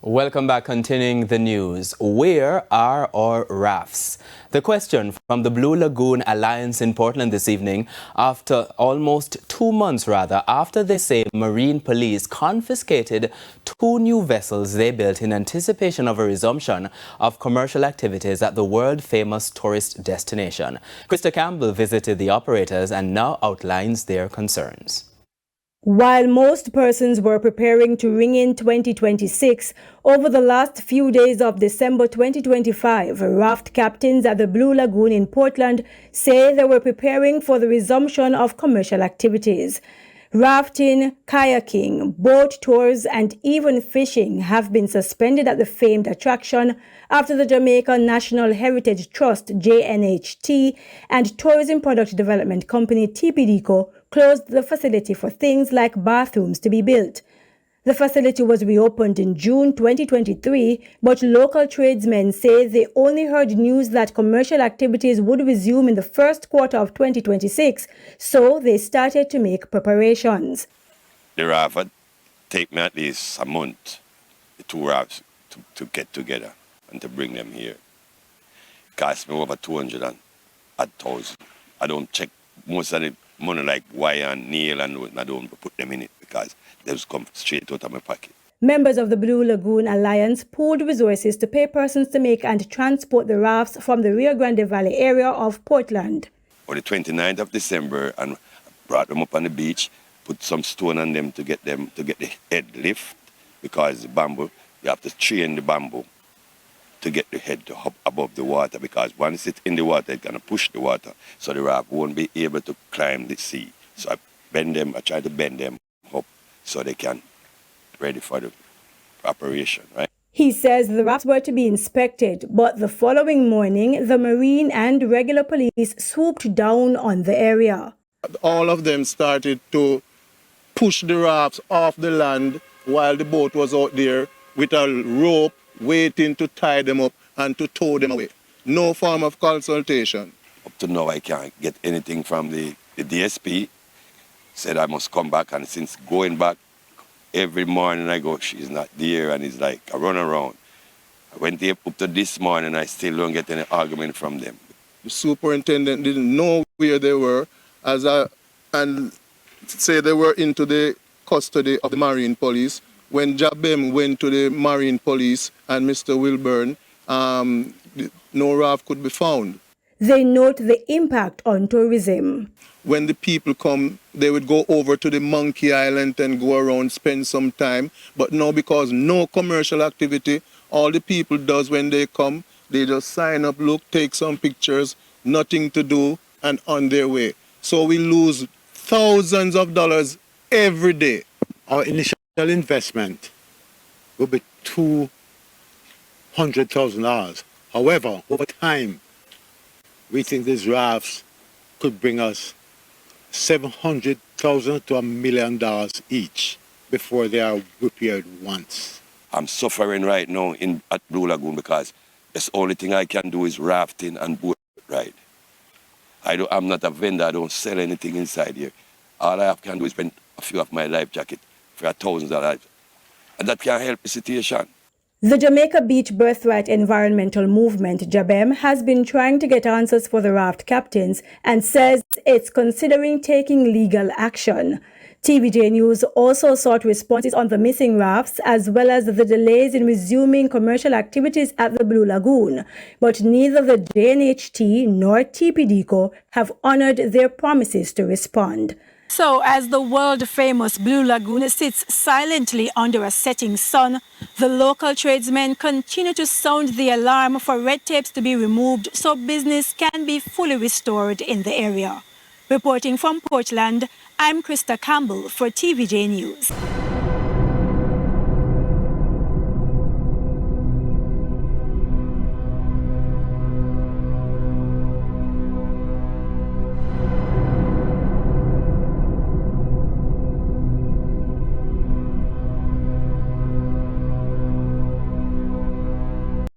Welcome back. Continuing the news. Where are our rafts? The question from the Blue Lagoon Alliance in Portland this evening, after almost 2 months after they say Marine Police confiscated 2 new vessels they built in anticipation of a resumption of commercial activities at the world-famous tourist destination. Krista Campbell visited the operators and now outlines their concerns. While most persons were preparing to ring in 2026, over the last few days of December 2025, raft captains at the Blue Lagoon in Portland say they were preparing for the resumption of commercial activities. Rafting, kayaking, boat tours and even fishing have been suspended at the famed attraction after the Jamaica National Heritage Trust JNHT and Tourism Product Development Company TPDCO closed the facility for things like bathrooms to be built. The facility was reopened in June 2023, but local tradesmen say they only heard news that commercial activities would resume in the first quarter of 2026, so they started to make preparations. The raft would take me at least a month, the 2 rafts, to get together and to bring them here. It cost me over 200,000. I don't check most of the money like wire and nail, and I don't put them in it because they just come straight out of my pocket. Members of the Blue Lagoon Alliance pooled resources to pay persons to make and transport the rafts from the Rio Grande Valley area of Portland. On the 29th of December, and brought them up on the beach, put some stone on them to get the head lift, because the bamboo, you have to train the bamboo to get the head to up above the water, because once it's in the water, it's going to push the water, so the raft won't be able to climb the sea. So I try to bend them up so they can ready for the operation, right? He says the rafts were to be inspected, but the following morning, the Marine and regular police swooped down on the area. All of them started to push the rafts off the land while the boat was out there with a rope waiting to tie them up and to tow them away. No form of consultation. Up to now, I can't get anything from the DSP. Said I must come back, and since going back, every morning I go, she's not there, and it's like a run around. I went there up to this morning, I still don't get any argument from them. The superintendent didn't know where they were, and say they were into the custody of the Marine Police. When Jabem went to the Marine Police and Mr. Wilburn, no raft could be found. They note the impact on tourism. When the people come, they would go over to the Monkey Island and go around, spend some time. But now, because no commercial activity, all the people does when they come, they just sign up, look, take some pictures, nothing to do, and on their way. So we lose thousands of dollars every day. Our initial investment will be $200,000. However, over time, we think these rafts could bring us $700,000 to $1 million each before they are repaired once. I'm suffering right now at Blue Lagoon because the only thing I can do is rafting and boat ride. I'm not a vendor, I don't sell anything inside here. All I can do is spend a few of my life jacket for $1,000, and that can't help the situation. The Jamaica Beach Birthright Environmental Movement, JABEM, has been trying to get answers for the raft captains and says it's considering taking legal action. TVJ News also sought responses on the missing rafts as well as the delays in resuming commercial activities at the Blue Lagoon, but neither the JNHT nor TPDCO have honored their promises to respond. So, as the world-famous Blue Lagoon sits silently under a setting sun, the local tradesmen continue to sound the alarm for red tapes to be removed so business can be fully restored in the area. Reporting from Portland, I'm Krista Campbell for TVJ News.